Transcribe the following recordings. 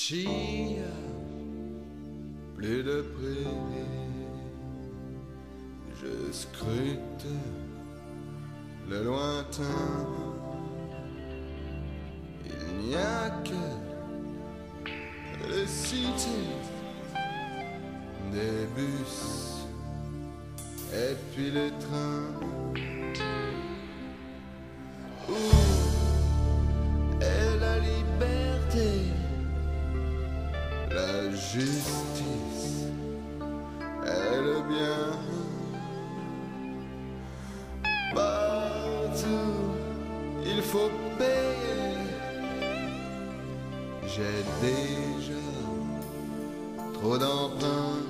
Chia, plus de prairies, je scrute le lointain. Il n'y a que les cités, des bus et puis les trains. Où est la liberté, la justice et le bien? Partout il faut payer. J'ai déjà trop d'emprunts.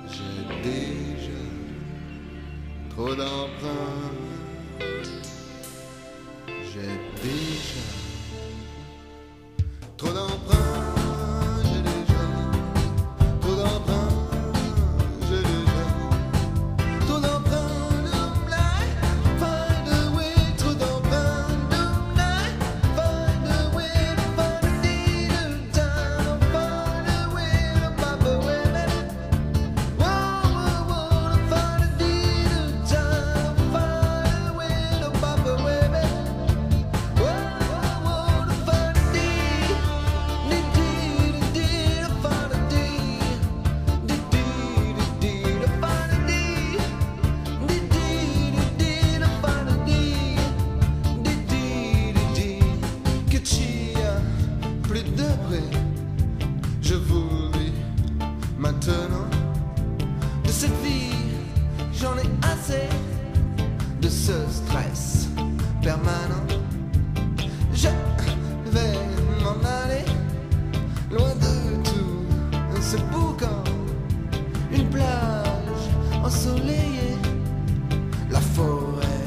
J'ai déjà trop d'emprunts. J'ai déjà trop d'emprunts. J'ai déjà trop d'emprunts. J'ai déjà trop d'emprunts. Find a way, trop d'emprunts. Find a way, find a deal time. Find a way to pop away, baby. Whoa, find a deal time. Find a way to pop away, baby. Whoa, to find a deal, to find a deal, to find a deal, to find a deal, que chia, plus de près, je vous dis maintenant de cette vie, j'en ai assez de ce stress permanent. Je vais m'en aller loin de tout ce boucan, une plage ensoleillée, la forêt,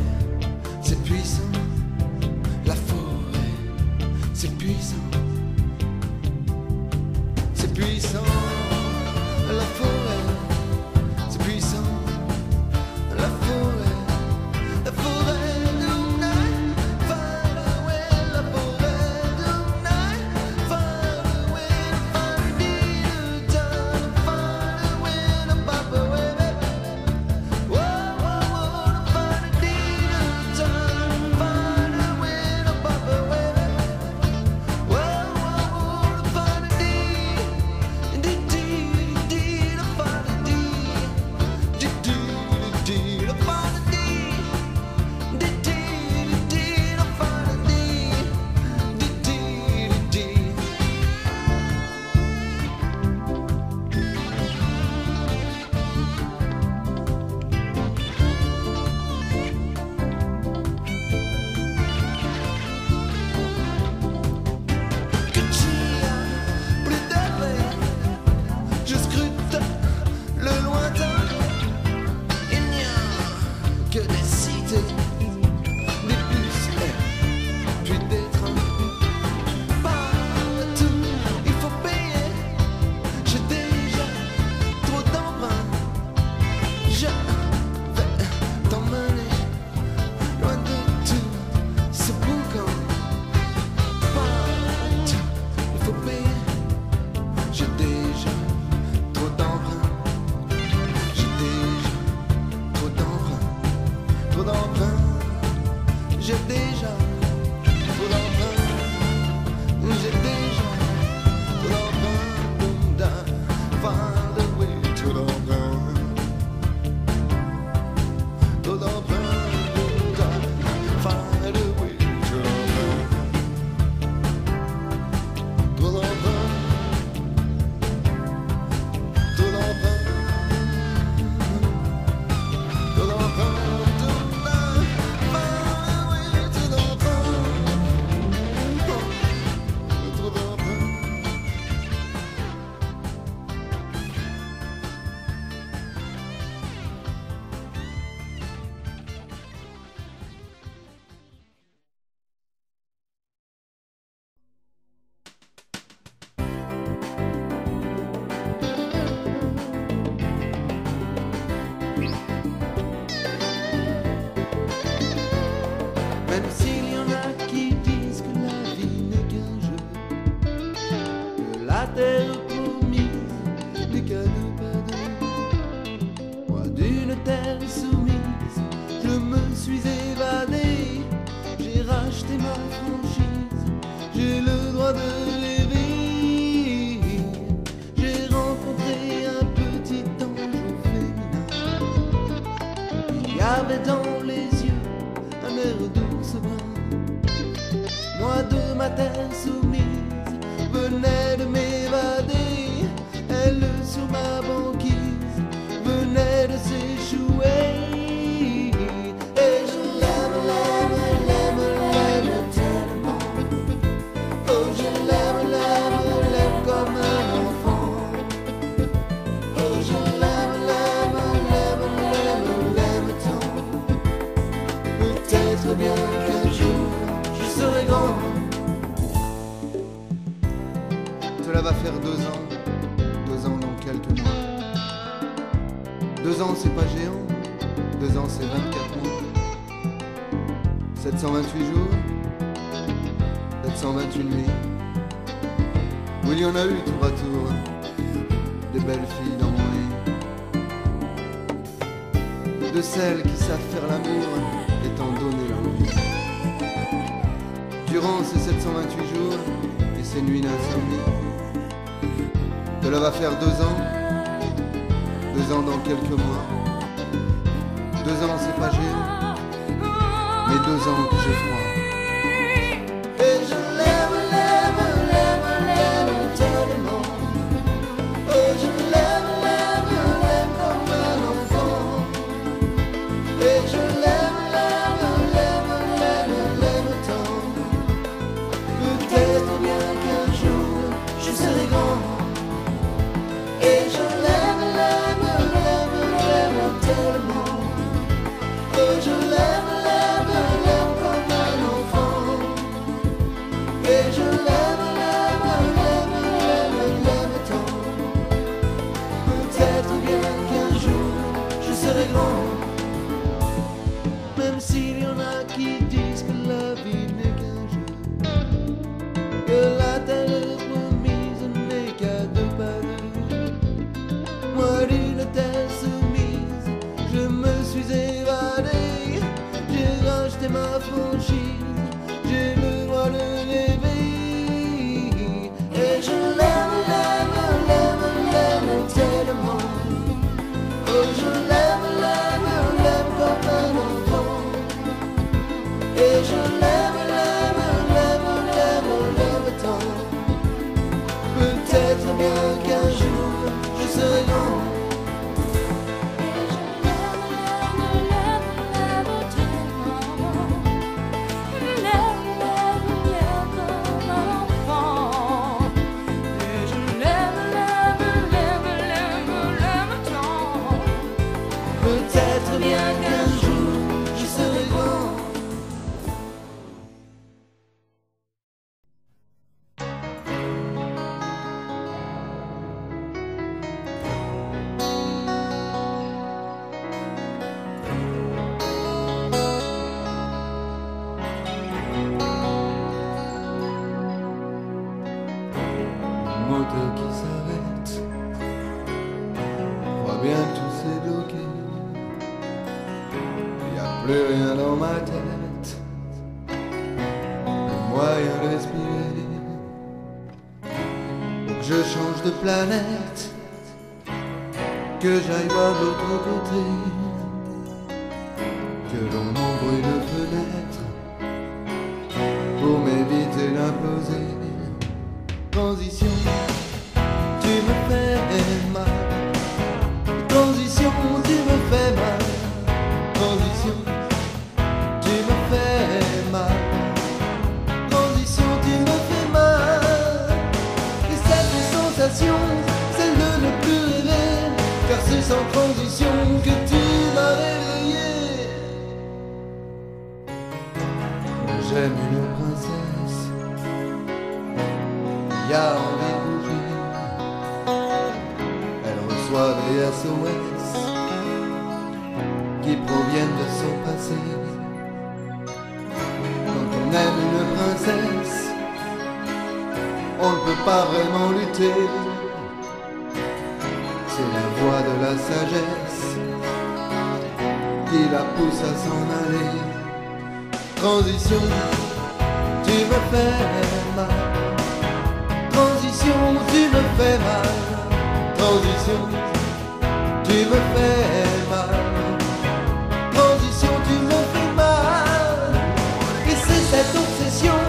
c'est puissant, la forêt, c'est puissant, c'est puissant, la forêt, c'est puissant, la forêt, suis évadé, j'ai racheté ma franchise, j'ai le droit de rêver. J'ai rencontré un petit ange au féminin, il y avait dans les yeux un air d'ours brun. Moi de ma terre soumise venais de m'évader, elle sur ma banquise venait de s'échouer. Et je l'aime, l'aime, l'aime, l'aime tellement. Oh, je l'aime, l'aime, l'aime comme un enfant. Oh, je l'aime, l'aime, l'aime, l'aime, l'aime tant. Peut-être bien qu'un jour je serai grand. Cela va faire 2 ans dans quelques mois. 2 ans c'est pas géant, 2 ans c'est 24 mois. 728 jours, 728 nuits. Où il y en a eu tour à tour, des belles filles dans mon lit. De celles qui savent faire l'amour et t'en donner l'envie. Durant ces 728 jours et ces nuits d'insomnie, cela va faire 2 ans. 2 ans dans quelques mois. 2 ans c'est pas géant, mais 2 ans que j'ai froid. Et je l'aime, l'aime, l'aime, l'aime tellement. Oh, je l'aime, l'aime, l'aime comme un enfant. Et je l'aime, l'aime, l'aime, l'aime, l'aime tant. Peut-être bien qu'un jour je serai grand. Et je l'aime, l'aime, l'aime, l'aime tellement. Oh, je l'aime, l'aime, l'aime comme un enfant. Et je l'aime, l'aime, l'aime, l'aime, l'aime tant. Peut-être bien qu'un jour je serai grand. Même s'il y en a qui disent que la vie n'est qu'un jeu, que la terre promise n'est qu'à 2 pas de rue. Moi d'une terre soumise, je me suis évadé, j'ai racheté ma franchise, j'ai le droit de rêver. Et je l'aime, l'aime, l'aime, l'aime tellement. Oh, je l'aime, l'aime, l'aime comme un enfant. Et je l'aime, l'aime, l'aime, l'aime, l'aime tant. Peut-être bien qu'un jour je serai grand. Peut-être bien qu'un jour je serai grand. Moteur qui s'arrête, crois bien que tout s'est bloqué. Y a plus rien dans ma tête, le moyen de respirer. Faut que je change de planète, que j'aille voir de l'autre côté, que l'on ouvre une fenêtre pour m'éviter d'imploser. Transition, tu me fais mal. Transition, tu me fais mal. Transition, tu me fais mal. Transition, tu me fais mal. Et cette sensation, celle de ne plus rêver, car c'est sans transition que tu m'as réveillé. J'aime une princesse, y a envie de bouger. Elle reçoit des SOS qui proviennent de son passé. Quand on aime une princesse, on ne peut pas vraiment lutter. C'est la voie de la sagesse qui la pousse à s'en aller. Transition, tu me fais mal. Transition, tu me fais mal. Transition, tu me fais mal. Transition, tu me fais mal. Et c'est cette obsession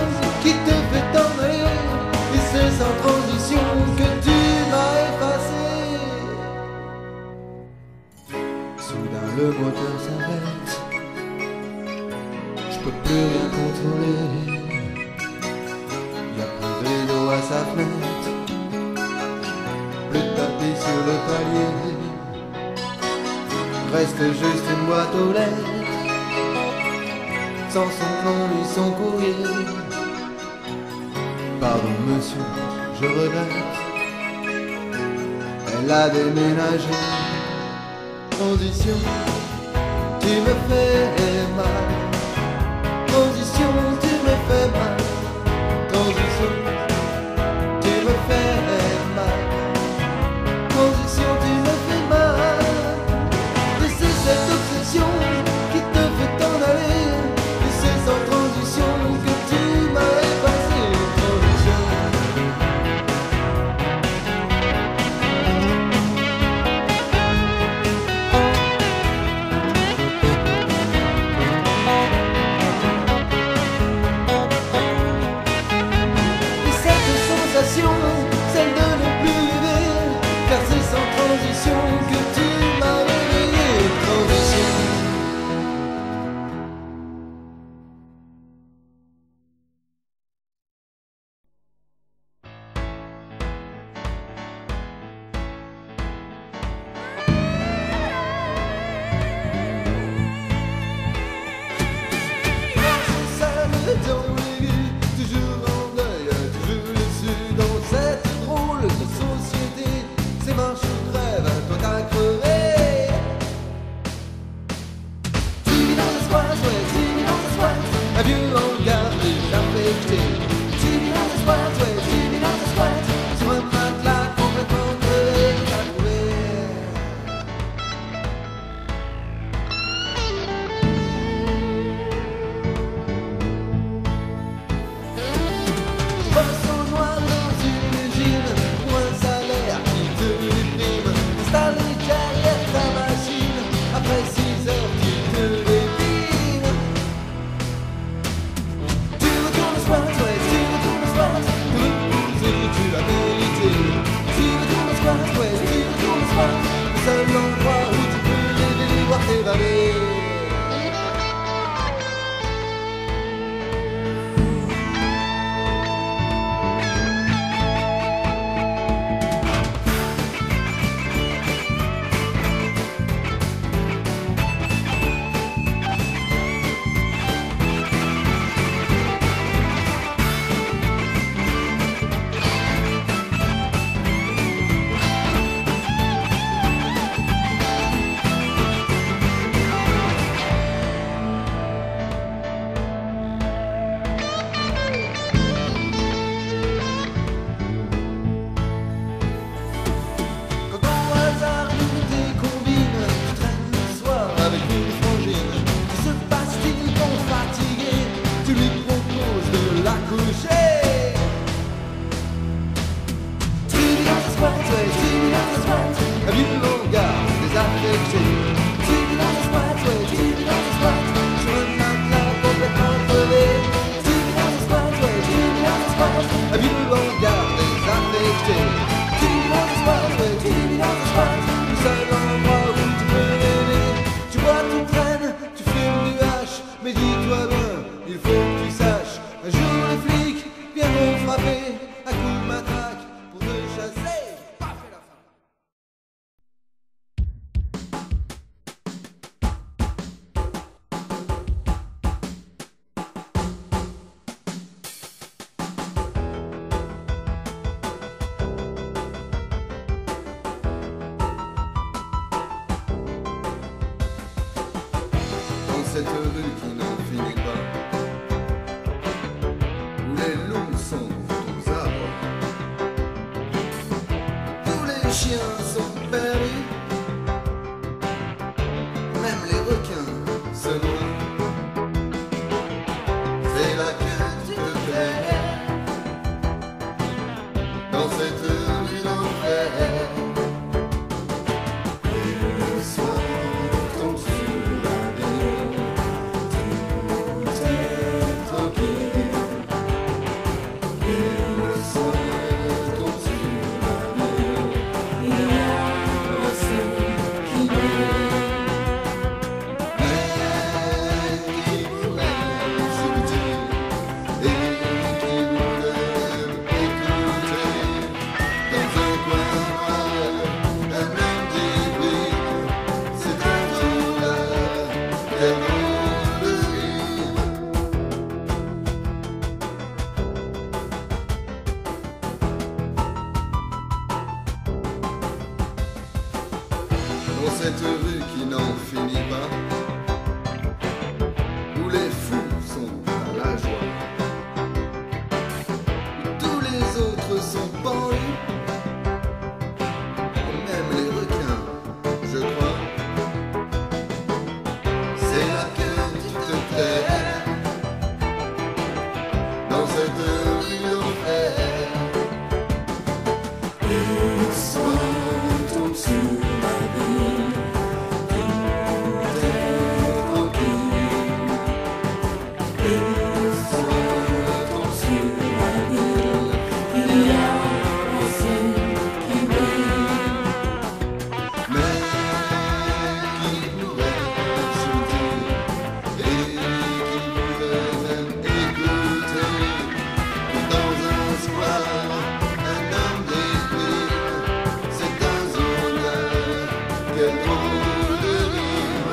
qui te fait t'en aller. Et c'est sans transition que tu m'as effacé. Soudain le moteur s'arrête. Je peux plus rien contrôler. Y'a plus de rideau à sa fenêtre, plus de tapis sur le palier. Reste juste une boîte aux lettres, sans son nom ni son courrier. Pardon monsieur, je regrette, elle a déménagé. Transition, tu me fais mal. Transition, tu me fais mal. Transition, tu me fais mal. Transition, tu me fais mal. Et c'est cette obsession qui te fait t'en aller. Et c'est sans transition que tu m'as effacé. Transition. Celle de ne plus rêver, car c'est sans transition que tu m'as réveillé. Transition. Seul dans les rues, toujours en deuil, toujours déçu dans cette drôle de société. Ces marches de grève, toi t'as crevé. Tu vis dans le squat, ouais, tu vis dans le squat, un vieux hangar désaffecté. Tu vis dans le squat, ouais, tu vis dans le squat, sur un matelas complètement crevé, t'as trouvé. Bosse au noir dans une usine pour un salaire qui te déprime. Installé derrière ta machine, après 6 heures tu te dépines. Tu retournes au squat, ouais, tu retournes au squat, pour reposer tu l'as mérité. Tu retournes au squat, ouais, tu retournes au squat, le seul endroit où tu peux rêver, voir t'évader. Mais dis-toi bien, il faut que tu saches, un jour les flics viendront frapper à coups de matraque pour te chasser. Paf, et la fin. Dans cette rue qui n'en finit pas, où les loups sont aux arbres, où les chiens sont perdus, même les requins dans cette rue qui n'en finit pas, où les fous sont à la joie, où tous les autres sont pendus, même les requins, je crois. C'est là que tu te tais, dans cette rue d'enfer. Le soir tombe sur la ville, tout est tranquille. Le soir tombe sur la ville, il y a un ciel qui brille. Mais qui pourrait sentir et qui pourrait même écouter que dans un square, un homme déprime, c'est un zoneur, quel drôle de rime.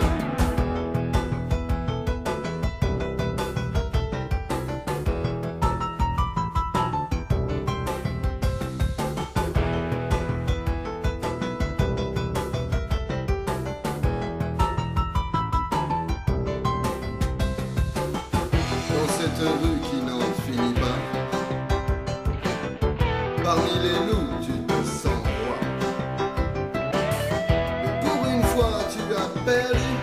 Dans cette rue qui n'en finit pas, parmi les loups tu te sens roi. Mais pour une fois tu as perdu,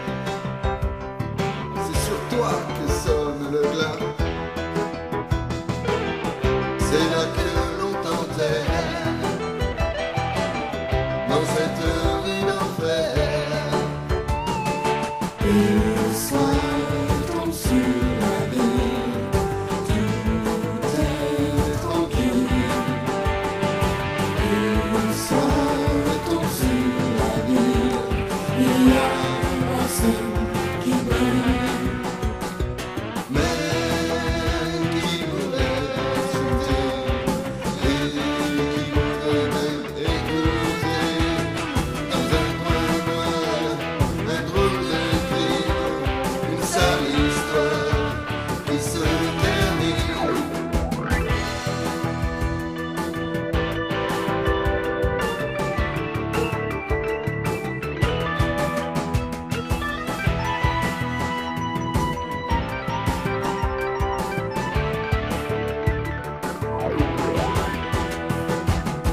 c'est sur toi que sonne le glas. C'est là que l'on t'enterre, dans cette rue d'enfer. Le soir tombe sur la ville, tout est tranquille. Le soir tombe sur la ville, il y a un ciel qui brille. Mais qui pourrait chanter et qui pourrait même écouter dans un coin noir, un drôle de crime, une sale histoire qui se termine.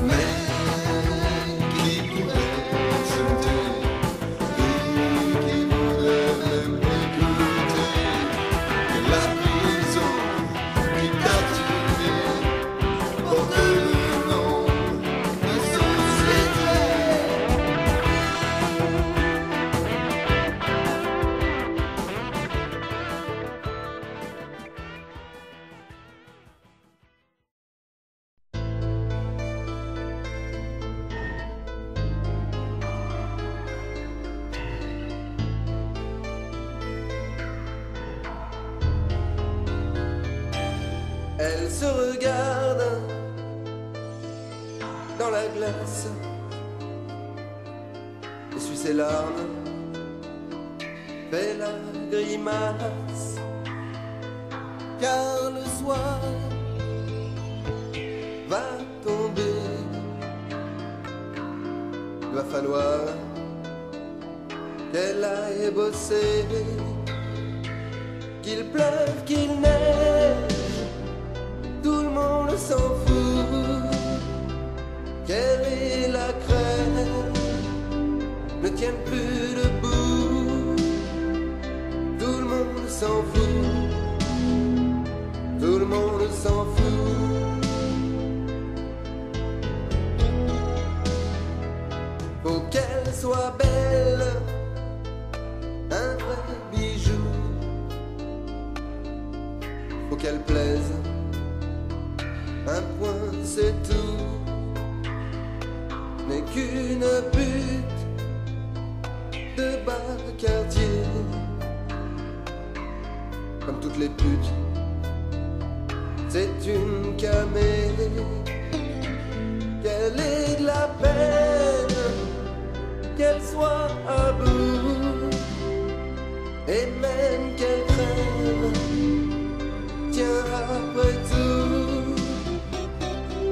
Mais qui pourrait chanter et qui pourrait même écouter que la prison qui t'a tué porte le nom de société. Elle se regarde dans la glace, essuie ses larmes, fait la grimace, car le soir va tomber. Il va falloir qu'elle aille bosser, qu'il pleuve, qu'il neige, tout le monde s'en fout. Qu'elle et la crème ne tiennent plus debout. Tout le monde s'en fout. Tout le monde s'en fout. Faut qu'elle soit belle, un vrai bijou. Faut qu'elle plaise, un point c'est tout. N'est qu'une pute de bas quartier, comme toutes les putes. C'est une camée, qu'elle ait de la peine, qu'elle soit à bout, et même qu'elle crève. Tiens, après tout,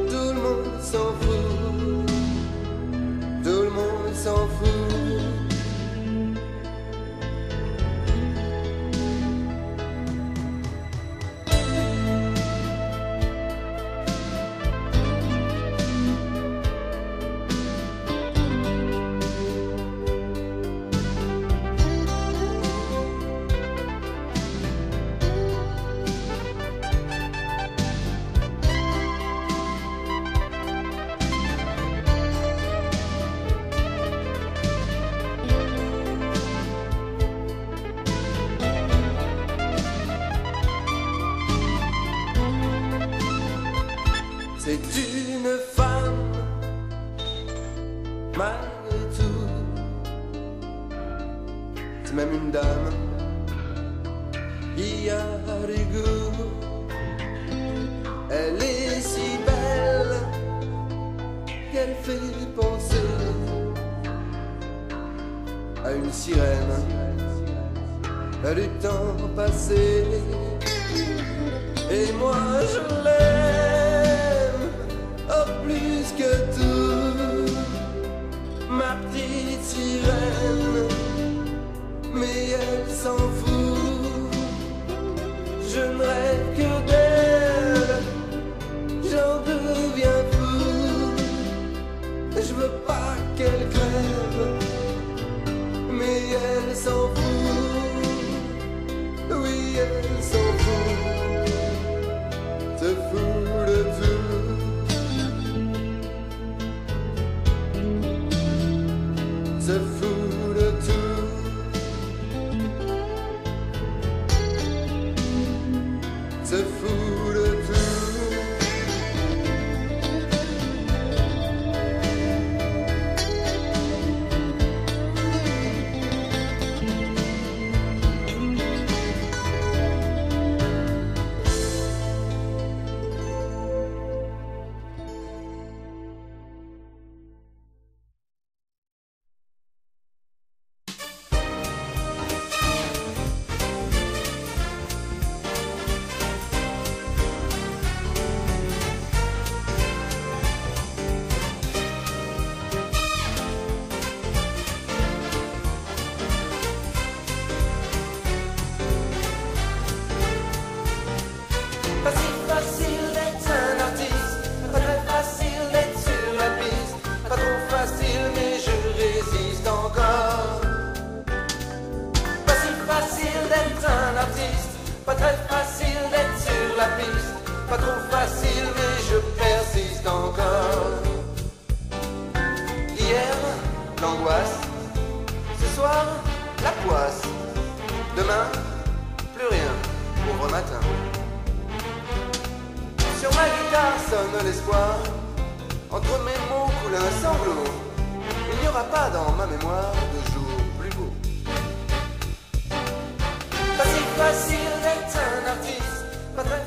tout le monde s'en fout, tout le monde s'en fout. c'est même une dame qui a du goût. Elle est si belle qu'elle fait penser à une sirène du temps passé. Et moi je l'aime, oh plus que tout, ma petite sirène, mais elle s'en fout. Je ne rêve que d'elle, j'en deviens fou. Je veux pas qu'elle crève, mais elle s'en fout. Oui, elle s'en fout, se fout de tout, se fout de tout, se fout de tout. Pas si facile d'être un artiste, pas très facile d'être sur la piste, pas trop facile mais je résiste encore. Pas si facile d'être un artiste, pas très facile d'être sur la piste, pas trop facile mais je persiste encore. Hier, l'angoisse, ce soir, la poisse, demain, plus rien, pauvre matin. Sur ma guitare sonne l'espoir, entre mes mots coule un sanglot. Il n'y aura pas dans ma mémoire de jour plus beau. Pas si facile d'être un artiste, pas très